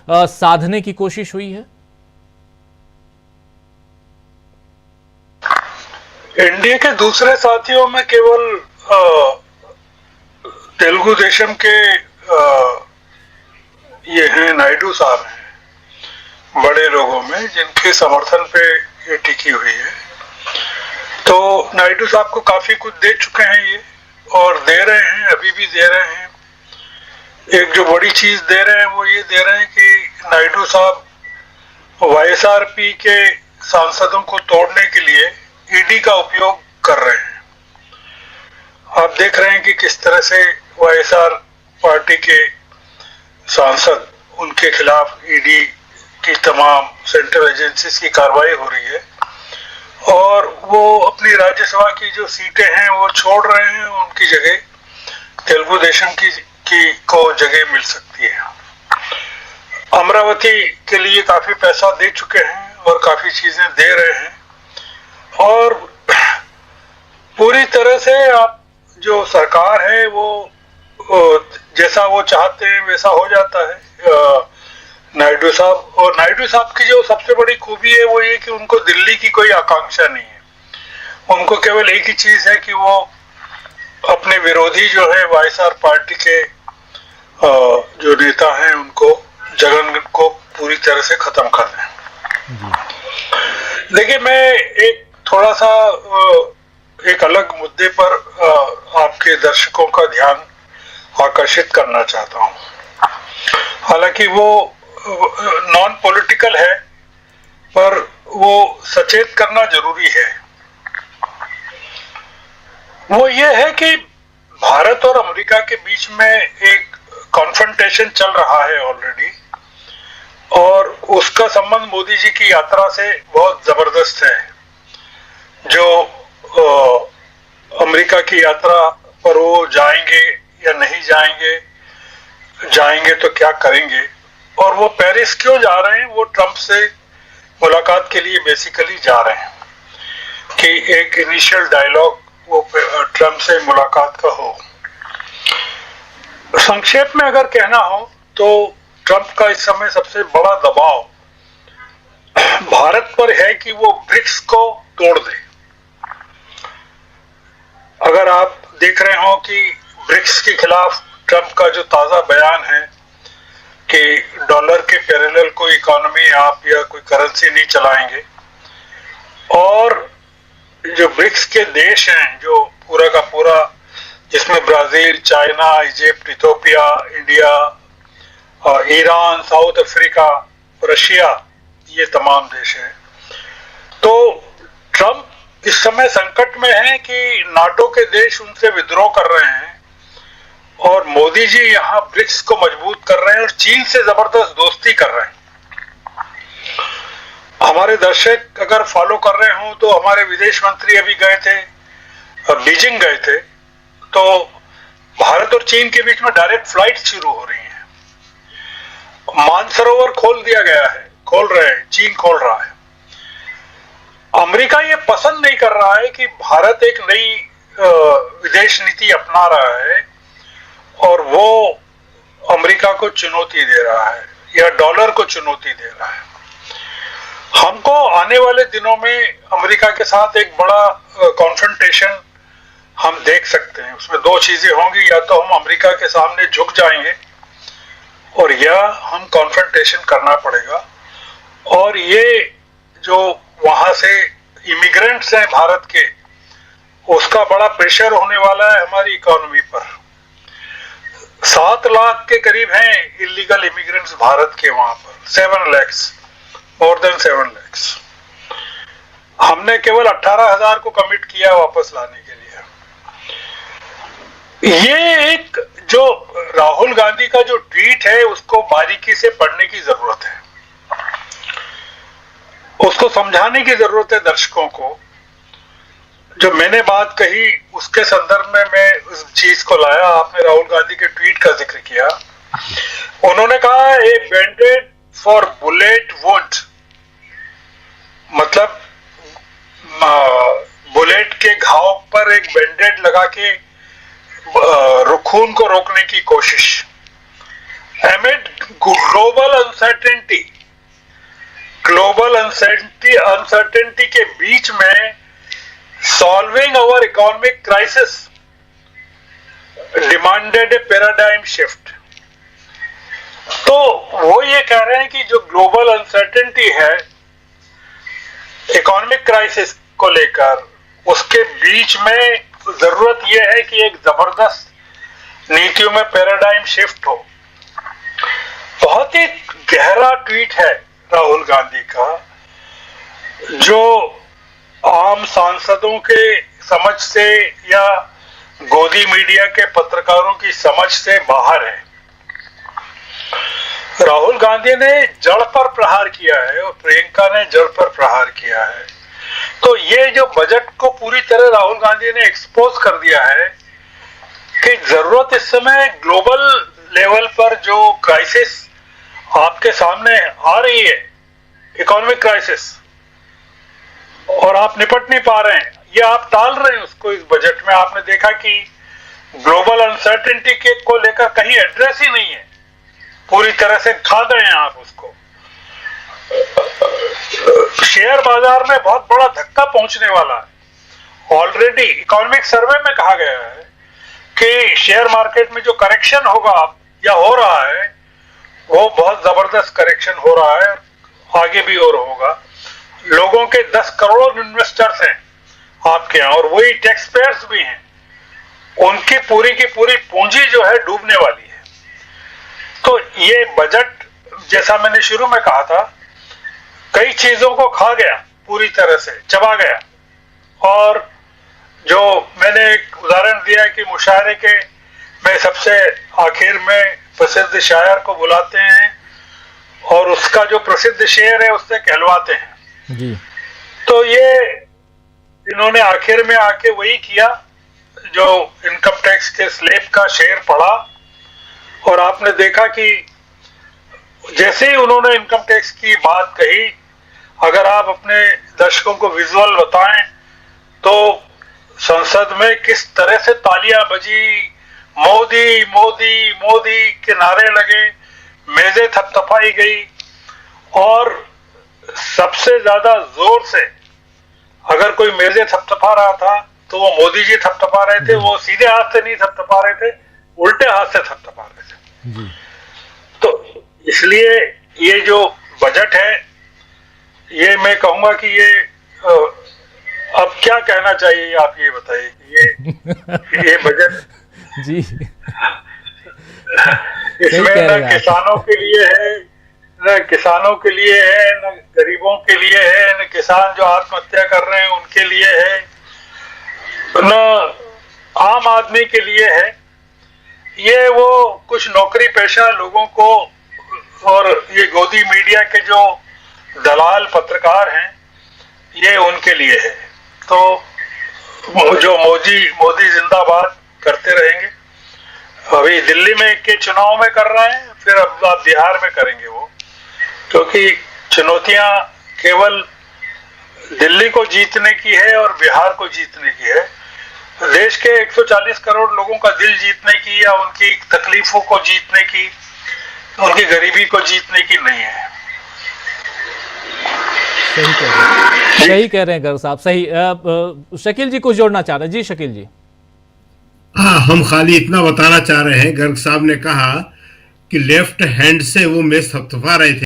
साधने की कोशिश हुई है? एनडीए के दूसरे साथियों में केवल तेलुगु देशम के ये हैं, नायडू साहब हैं बड़े लोगों में, जिनके समर्थन पे ये टिकी हुई है। तो नायडू साहब को काफी कुछ दे चुके हैं ये, और दे रहे हैं, अभी भी दे रहे हैं। एक जो बड़ी चीज दे रहे हैं वो ये दे रहे हैं कि नायडू साहब वाईएसआरपी के सांसदों को तोड़ने के लिए ईडी का उपयोग कर रहे हैं। आप देख रहे हैं कि किस तरह से वाईएसआर पार्टी के सांसद, उनके खिलाफ ईडी की तमाम सेंट्रल एजेंसीज की कार्रवाई हो रही है, और वो अपनी राज्यसभा की जो सीटें हैं वो छोड़ रहे हैं। उनकी जगह तेलुगु देशम की को जगह मिल सकती है। अमरावती के लिए काफी पैसा दे चुके हैं और काफी चीजें दे रहे हैं, और पूरी तरह से आप जो सरकार है वो जैसा वो चाहते हैं वैसा हो जाता है। नायडू साहब, और नायडू साहब की जो सबसे बड़ी खूबी है वो ये कि उनको दिल्ली की कोई आकांक्षा नहीं है। उनको केवल एक ही चीज है कि वो अपने विरोधी जो है वाईएसआर पार्टी के जो नेता हैं उनको, जगन को पूरी तरह से खत्म कर दें। देखिए, मैं एक थोड़ा सा एक अलग मुद्दे पर आपके दर्शकों का ध्यान आकर्षित करना चाहता हूं। हालांकि वो नॉन पॉलिटिकल है, पर वो सचेत करना जरूरी है। वो ये है कि भारत और अमेरिका के बीच में एक कॉन्फ्रंटेशन चल रहा है ऑलरेडी, और उसका संबंध मोदी जी की यात्रा से बहुत जबरदस्त है। जो अमेरिका की यात्रा पर वो जाएंगे या नहीं जाएंगे, जाएंगे तो क्या करेंगे, और वो पेरिस क्यों जा रहे हैं, वो ट्रंप से मुलाकात के लिए बेसिकली जा रहे हैं कि एक इनिशियल डायलॉग वो ट्रंप से मुलाकात का हो। संक्षेप में अगर कहना हो तो ट्रंप का इस समय सबसे बड़ा दबाव भारत पर है कि वो ब्रिक्स को तोड़ दे। अगर आप देख रहे हो कि ब्रिक्स के खिलाफ ट्रंप का जो ताजा बयान है कि डॉलर के पैरेलल कोई इकोनॉमी आप या कोई करेंसी नहीं चलाएंगे, और जो ब्रिक्स के देश हैं जो पूरा का पूरा, जिसमें Brazil, China, Egypt, Ethiopia, India, Iran, south Africa, Russia, ये तमाम देश हैं। तो ट्रंप इस समय संकट में है कि नाटो के देश उनसे विद्रोह कर रहे हैं, और मोदी जी यहाँ ब्रिक्स को मजबूत कर रहे हैं और चीन से जबरदस्त दोस्ती कर रहे हैं। हमारे दर्शक अगर फॉलो कर रहे हो तो हमारे विदेश मंत्री अभी गए थे, बीजिंग गए थे, तो भारत और चीन के बीच में डायरेक्ट फ्लाइट शुरू हो रही है। मानसरोवर खोल दिया गया है, खोल रहे हैं, चीन खोल रहा है। अमेरिका ये पसंद नहीं कर रहा है कि भारत एक नई विदेश नीति अपना रहा है, और वो अमेरिका को चुनौती दे रहा है या डॉलर को चुनौती दे रहा है। हमको आने वाले दिनों में अमेरिका के साथ एक बड़ा कॉन्फ्रंटेशन हम देख सकते हैं। उसमें दो चीजें होंगी, या तो हम अमेरिका के सामने झुक जाएंगे, और या हम कॉन्फ्रंटेशन करना पड़ेगा। और ये जो वहां से इमिग्रेंट्स हैं भारत के, उसका बड़ा प्रेशर होने वाला है हमारी इकोनॉमी पर। 7 लाख के करीब हैं इलीगल इमिग्रेंट्स भारत के वहां पर, 7 lakhs, मोर देन 7 lakhs। हमने केवल 18,000 को कमिट किया वापस लाने के लिए। ये एक जो राहुल गांधी का जो ट्वीट है उसको बारीकी से पढ़ने की जरूरत है, उसको समझाने की जरूरत है दर्शकों को। जो मैंने बात कही उसके संदर्भ में मैं उस चीज को लाया। आपने राहुल गांधी के ट्वीट का जिक्र किया। उन्होंने कहा ए बैंडेड फॉर बुलेट वुंड, मतलब बुलेट के घाव पर एक बैंडेड लगा के खून को रोकने की कोशिश। amid ग्लोबल अनसर्टेनिटी के बीच में सॉल्विंग अवर इकोनॉमिक क्राइसिस डिमांडेड ए पैराडाइम शिफ्ट। तो वो ये कह रहे हैं कि जो ग्लोबल अनसर्टेनिटी है इकोनॉमिक क्राइसिस को लेकर, उसके बीच में जरूरत यह है कि एक जबरदस्त नीतियों में पैराडाइम शिफ्ट हो। बहुत ही गहरा ट्वीट है राहुल गांधी का, जो आम सांसदों के समझ से या गोदी मीडिया के पत्रकारों की समझ से बाहर है। राहुल गांधी ने जड़ पर प्रहार किया है और प्रियंका ने जड़ पर प्रहार किया है। तो ये जो बजट को पूरी तरह राहुल गांधी ने एक्सपोज कर दिया है कि जरूरत इस समय ग्लोबल लेवल पर जो क्राइसिस आपके सामने आ रही है, इकोनॉमिक क्राइसिस, और आप निपट नहीं पा रहे हैं, ये आप टाल रहे हैं उसको। इस बजट में आपने देखा कि ग्लोबल अनसर्टेनिटी के को लेकर कहीं एड्रेस ही नहीं है, पूरी तरह से खा गए हैं आप उसको। शेयर बाजार में बहुत बड़ा धक्का पहुंचने वाला है। ऑलरेडी इकोनॉमिक सर्वे में कहा गया है कि शेयर मार्केट में जो करेक्शन होगा या हो रहा है वो बहुत जबरदस्त करेक्शन हो रहा है, आगे भी और होगा। लोगों के 10 करोड़ इन्वेस्टर्स हैं आपके यहाँ, और वही टैक्स पेयर्स भी हैं, उनकी पूरी की पूरी पूंजी जो है डूबने वाली है। तो ये बजट, जैसा मैंने शुरू में कहा था, कई चीजों को खा गया, पूरी तरह से चबा गया। और जो मैंने एक उदाहरण दिया कि मुशायरे के में सबसे आखिर में प्रसिद्ध शायर को बुलाते हैं और उसका जो प्रसिद्ध शेर है उससे कहलवाते हैं जी। तो ये इन्होंने आखिर में आके वही किया, जो इनकम टैक्स के स्लेब का शेर पढ़ा, और आपने देखा कि जैसे ही उन्होंने इनकम टैक्स की बात कही, अगर आप अपने दर्शकों को विजुअल बताएं तो संसद में किस तरह से तालियां बजी, मोदी मोदी मोदी के नारे लगे, मेजें थपथपाई गई, और सबसे ज्यादा जोर से अगर कोई मेजें थपथपा रहा था तो वो मोदी जी थपथपा रहे थे। वो सीधे हाथ से नहीं थपथपा रहे थे, उल्टे हाथ से थपथपा रहे थे जी। तो इसलिए ये जो बजट है, ये मैं कहूंगा कि ये अब क्या कहना चाहिए, आप ये बताइए। ये बजट जी इसमें न किसानों के लिए है, न किसानों के लिए है, न गरीबों के लिए है, न किसान जो आत्महत्या कर रहे हैं उनके लिए है, न आम आदमी के लिए है। ये वो कुछ नौकरी पेशा लोगों को और ये गोदी मीडिया के जो दलाल पत्रकार हैं, ये उनके लिए है। तो जो मोदी जिंदाबाद करते रहेंगे। अभी दिल्ली में के चुनाव में कर रहे हैं, फिर अब आप बिहार में करेंगे वो, क्योंकि चुनौतियां केवल दिल्ली को जीतने की है और बिहार को जीतने की है। देश के 140 करोड़ लोगों का दिल जीतने की या उनकी तकलीफों को जीतने की, उनकी गरीबी को जीतने की नहीं है। सही कह रहे हैं गर्ग साहब, सही। शकील जी कुछ जोड़ना चाह रहे हैं? जी शकील जी। हाँ, हम खाली इतना बताना चाह रहे हैं, गर्ग साहब ने कहा कि लेफ्ट हैंड से वो मेज थपथपा रहे थे।